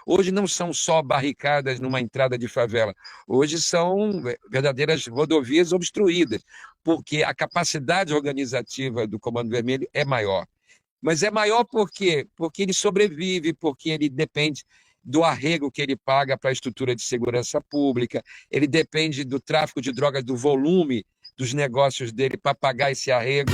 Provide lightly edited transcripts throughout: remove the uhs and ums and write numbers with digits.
hoje não são só barricadas numa entrada de favela, hoje são verdadeiras rodovias obstruídas, porque a capacidade organizativa do Comando Vermelho é maior. Mas é maior por quê? Porque ele sobrevive, porque ele depende do arrego que ele paga para a estrutura de segurança pública, ele depende do tráfico de drogas, do volume dos negócios dele para pagar esse arrego.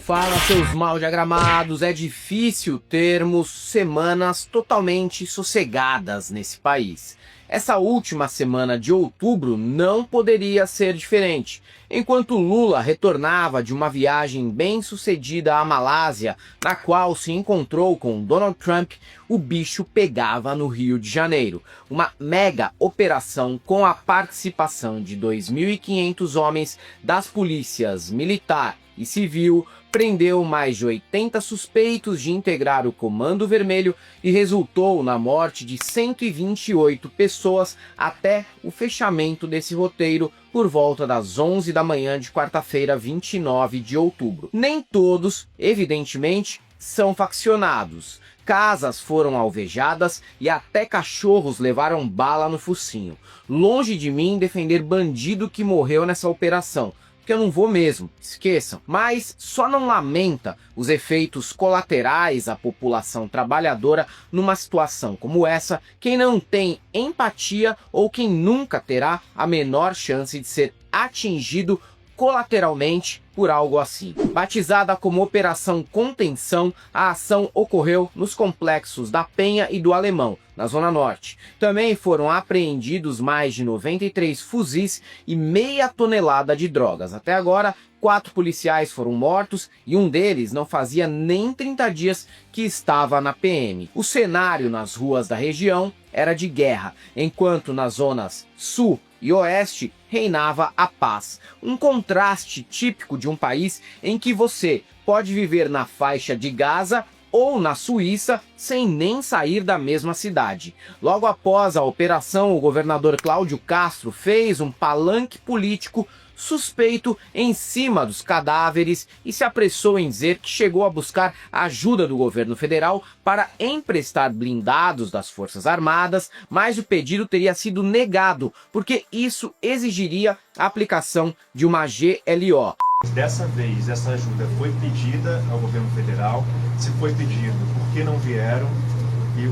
Fala, seus mal diagramados, é difícil termos semanas totalmente sossegadas nesse país. Essa última semana de outubro não poderia ser diferente. Enquanto Lula retornava de uma viagem bem-sucedida à Malásia, na qual se encontrou com Donald Trump, o bicho pegava no Rio de Janeiro. Uma mega operação com a participação de 2.500 homens das polícias militar e civil prendeu mais de 80 suspeitos de integrar o Comando Vermelho e resultou na morte de 128 pessoas até o fechamento desse roteiro por volta das 11 da manhã de quarta-feira, 29 de outubro. Nem todos, evidentemente, são faccionados. Casas foram alvejadas e até cachorros levaram bala no focinho. Longe de mim defender bandido que morreu nessa operação, que eu não vou mesmo, esqueçam. Mas só não lamenta os efeitos colaterais à população trabalhadora numa situação como essa quem não tem empatia ou quem nunca terá a menor chance de ser atingido colateralmente por algo assim. Batizada como Operação Contenção, a ação ocorreu nos complexos da Penha e do Alemão, na Zona Norte. Também foram apreendidos mais de 93 fuzis e meia tonelada de drogas. Até agora, 4 policiais foram mortos e um deles não fazia nem 30 dias que estava na PM. O cenário nas ruas da região era de guerra, enquanto nas zonas sul e oeste reinava a paz. Um contraste típico de um país em que você pode viver na faixa de Gaza ou na Suíça sem nem sair da mesma cidade. Logo após a operação, o governador Cláudio Castro fez um palanque político suspeito em cima dos cadáveres e se apressou em dizer que chegou a buscar a ajuda do governo federal para emprestar blindados das Forças Armadas, mas o pedido teria sido negado, porque isso exigiria a aplicação de uma GLO. Dessa vez, essa ajuda foi pedida ao governo federal. Se foi pedido, por que não vieram?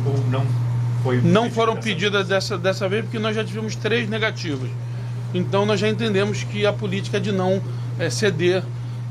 Ou não foi Não foram pedidas dessa vez porque nós já tivemos 3 negativas. Então nós já entendemos que a política é de não ceder.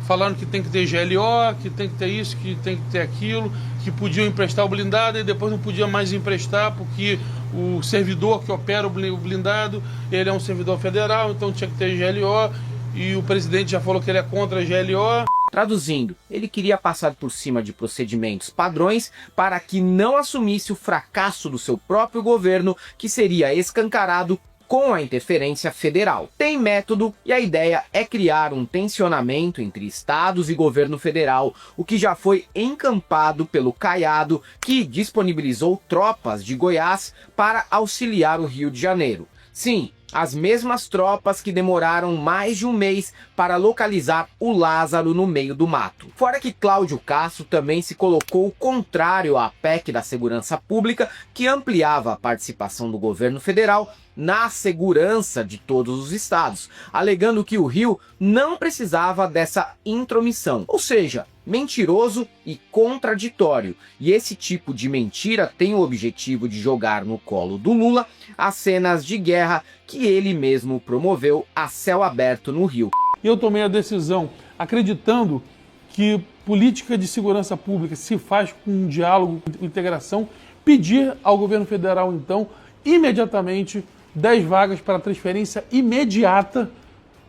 Falaram que tem que ter GLO, que tem que ter isso, que tem que ter aquilo, que podiam emprestar o blindado e depois não podia mais emprestar porque o servidor que opera o blindado, ele é um servidor federal, então tinha que ter GLO e o presidente já falou que ele é contra a GLO. Traduzindo, ele queria passar por cima de procedimentos padrões para que não assumisse o fracasso do seu próprio governo, que seria escancarado com a interferência federal. Tem método e a ideia é criar um tensionamento entre estados e governo federal, o que já foi encampado pelo Caiado, que disponibilizou tropas de Goiás para auxiliar o Rio de Janeiro. Sim, as mesmas tropas que demoraram mais de um mês para localizar o Lázaro no meio do mato. Fora que Cláudio Castro também se colocou contrário à PEC da Segurança Pública, que ampliava a participação do governo federal na segurança de todos os estados, alegando que o Rio não precisava dessa intromissão. Ou seja, mentiroso e contraditório. E esse tipo de mentira tem o objetivo de jogar no colo do Lula as cenas de guerra que ele mesmo promoveu a céu aberto no Rio. Eu tomei a decisão acreditando que política de segurança pública se faz com um diálogo, com integração, pedir ao governo federal, então, imediatamente 10 vagas para transferência imediata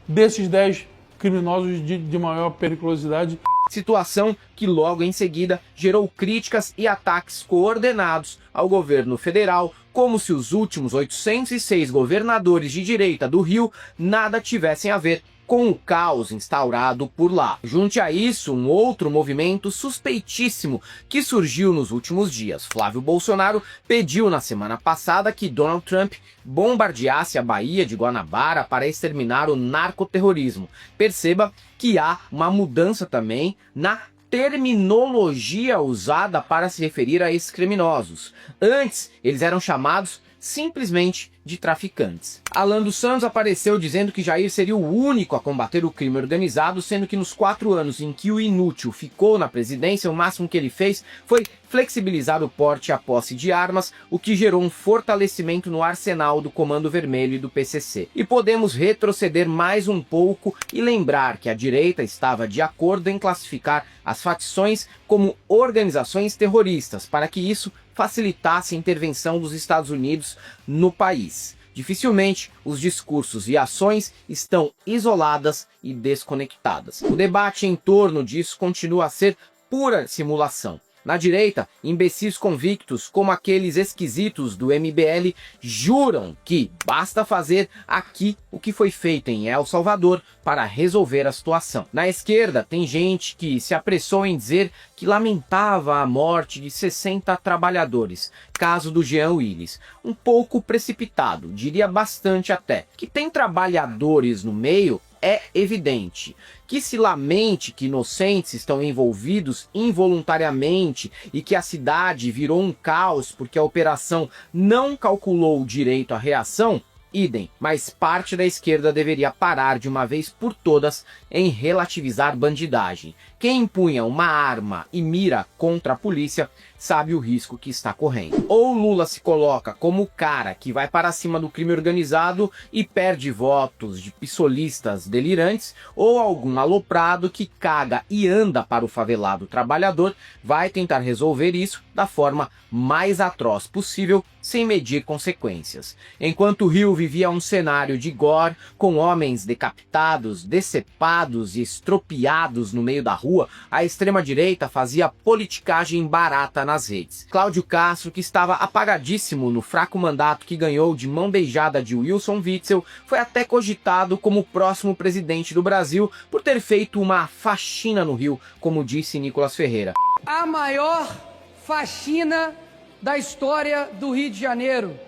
desses 10 criminosos de maior periculosidade. Situação que logo em seguida gerou críticas e ataques coordenados ao governo federal, como se os últimos 806 governadores de direita do Rio nada tivessem a ver com o caos instaurado por lá. Junte a isso um outro movimento suspeitíssimo que surgiu nos últimos dias. Flávio Bolsonaro pediu na semana passada que Donald Trump bombardeasse a Baía de Guanabara para exterminar o narcoterrorismo. Perceba que há uma mudança também na terminologia usada para se referir a esses criminosos. Antes, eles eram chamados simplesmente de traficantes. Alan dos Santos apareceu dizendo que Jair seria o único a combater o crime organizado, sendo que nos 4 anos em que o inútil ficou na presidência, o máximo que ele fez foi flexibilizar o porte e a posse de armas, o que gerou um fortalecimento no arsenal do Comando Vermelho e do PCC. E podemos retroceder mais um pouco e lembrar que a direita estava de acordo em classificar as facções como organizações terroristas, para que isso facilitasse a intervenção dos Estados Unidos no país. Dificilmente os discursos e ações estão isoladas e desconectadas. O debate em torno disso continua a ser pura simulação. Na direita, imbecis convictos, como aqueles esquisitos do MBL, juram que basta fazer aqui o que foi feito em El Salvador para resolver a situação. Na esquerda, tem gente que se apressou em dizer que lamentava a morte de 60 trabalhadores, caso do Jean Willis. Um pouco precipitado, diria bastante até. Que tem trabalhadores no meio é evidente. Que se lamente que inocentes estão envolvidos involuntariamente e que a cidade virou um caos porque a operação não calculou direito à reação, idem, mas parte da esquerda deveria parar de uma vez por todas em relativizar bandidagem. Quem empunha uma arma e mira contra a polícia sabe o risco que está correndo. Ou Lula se coloca como o cara que vai para cima do crime organizado e perde votos de pissolistas delirantes, ou algum aloprado que caga e anda para o favelado trabalhador vai tentar resolver isso da forma mais atroz possível, sem medir consequências. Enquanto o Rio vivia um cenário de gore, com homens decapitados, decepados e estropiados no meio da rua, a extrema-direita fazia politicagem barata nas redes. Cláudio Castro, que estava apagadíssimo no fraco mandato que ganhou de mão beijada de Wilson Witzel, foi até cogitado como o próximo presidente do Brasil por ter feito uma faxina no Rio, como disse Nicolas Ferreira. A maior faxina da história do Rio de Janeiro.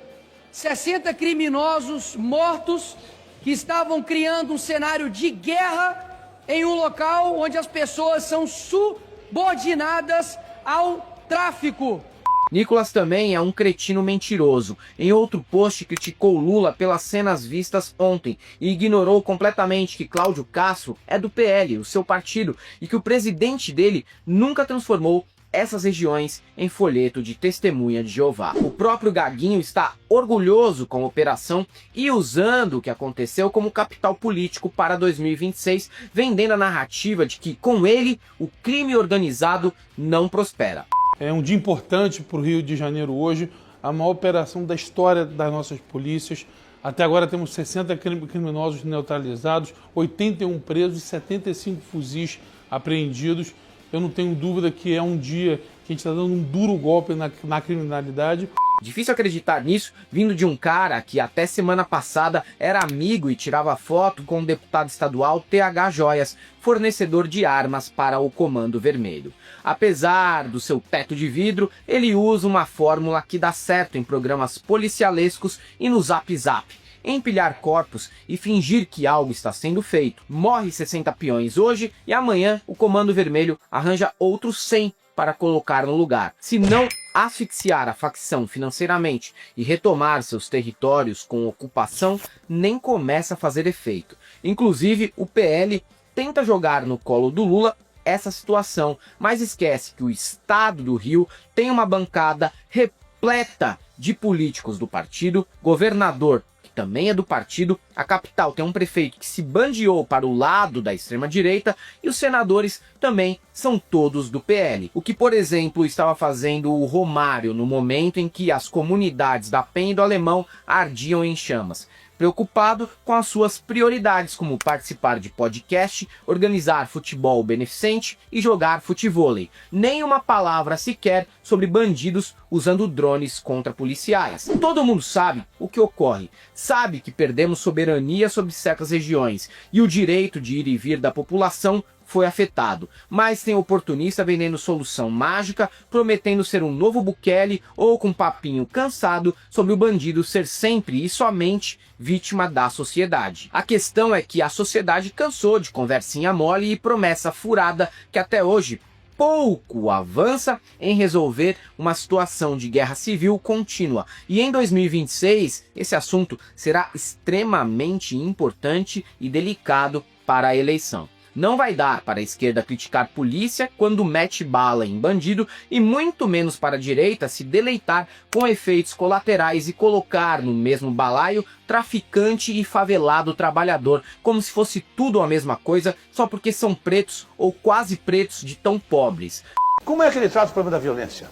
60 criminosos mortos que estavam criando um cenário de guerra em um local onde as pessoas são subordinadas ao tráfico. Nicolas também é um cretino mentiroso. Em outro post criticou Lula pelas cenas vistas ontem e ignorou completamente que Cláudio Castro é do PL, o seu partido, e que o presidente dele nunca transformou essas regiões em folheto de testemunha de Jeová. O próprio Gaguinho está orgulhoso com a operação e usando o que aconteceu como capital político para 2026, vendendo a narrativa de que com ele o crime organizado não prospera. É um dia importante para o Rio de Janeiro hoje, a maior operação da história das nossas polícias. Até agora temos 60 criminosos neutralizados, 81 presos e 75 fuzis apreendidos. Eu não tenho dúvida que é um dia que a gente está dando um duro golpe na criminalidade. Difícil acreditar nisso, vindo de um cara que até semana passada era amigo e tirava foto com o deputado estadual TH Joias, fornecedor de armas para o Comando Vermelho. Apesar do seu teto de vidro, ele usa uma fórmula que dá certo em programas policialescos e no Zap Zap. Empilhar corpos e fingir que algo está sendo feito. Morre 60 peões hoje e amanhã o Comando Vermelho arranja outros 100 para colocar no lugar. Se não asfixiar a facção financeiramente e retomar seus territórios com ocupação, nem começa a fazer efeito. Inclusive, o PL tenta jogar no colo do Lula essa situação, mas esquece que o estado do Rio tem uma bancada repleta de políticos do partido, governador também é do partido, a capital tem um prefeito que se bandeou para o lado da extrema-direita e os senadores também são todos do PL. O que, por exemplo, estava fazendo o Romário no momento em que as comunidades da Penha e do Alemão ardiam em chamas. Preocupado com as suas prioridades, como participar de podcast, organizar futebol beneficente e jogar futevôlei. Nem uma palavra sequer sobre bandidos usando drones contra policiais. Todo mundo sabe o que ocorre. Sabe que perdemos soberania sobre certas regiões e o direito de ir e vir da população foi afetado, mas tem oportunista vendendo solução mágica, prometendo ser um novo Bukele ou com papinho cansado sobre o bandido ser sempre e somente vítima da sociedade. A questão é que a sociedade cansou de conversinha mole e promessa furada que até hoje pouco avança em resolver uma situação de guerra civil contínua. E em 2026, esse assunto será extremamente importante e delicado para a eleição. Não vai dar para a esquerda criticar polícia quando mete bala em bandido e muito menos para a direita se deleitar com efeitos colaterais e colocar no mesmo balaio traficante e favelado trabalhador, como se fosse tudo a mesma coisa só porque são pretos ou quase pretos de tão pobres. Como é que ele trata o problema da violência?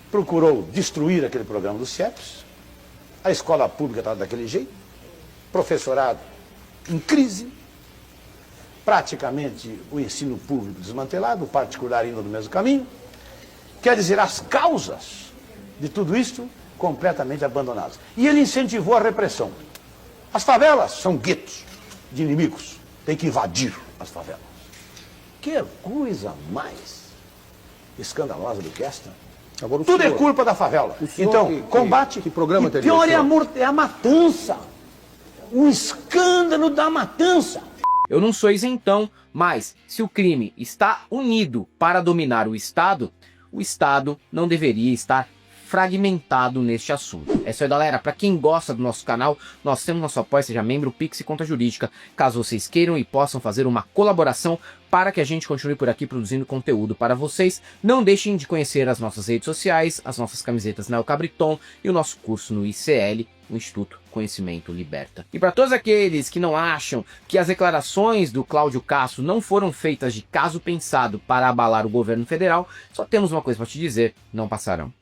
Procurou destruir aquele programa do CIEPS, a escola pública está daquele jeito, professorado em crise, praticamente o ensino público desmantelado, o particular indo no mesmo caminho. Quer dizer, as causas de tudo isso completamente abandonadas. E ele incentivou a repressão. As favelas são guetos de inimigos. Tem que invadir as favelas. Que coisa mais escandalosa do que esta. Agora, tudo senhor, é culpa da favela. Então, combate. Que programa e teve pior esse, é a matança. O escândalo da matança. Eu não sou isentão, mas se o crime está unido para dominar o Estado não deveria estar fragmentado neste assunto. É isso aí, galera. Para quem gosta do nosso canal, nós temos nosso apoio, seja membro, Pix e conta jurídica, caso vocês queiram e possam fazer uma colaboração para que a gente continue por aqui produzindo conteúdo para vocês. Não deixem de conhecer as nossas redes sociais, as nossas camisetas na El Cabriton e o nosso curso no ICL, o Instituto Conhecimento Liberta. E para todos aqueles que não acham que as declarações do Cláudio Castro não foram feitas de caso pensado para abalar o governo federal, só temos uma coisa para te dizer: não passarão.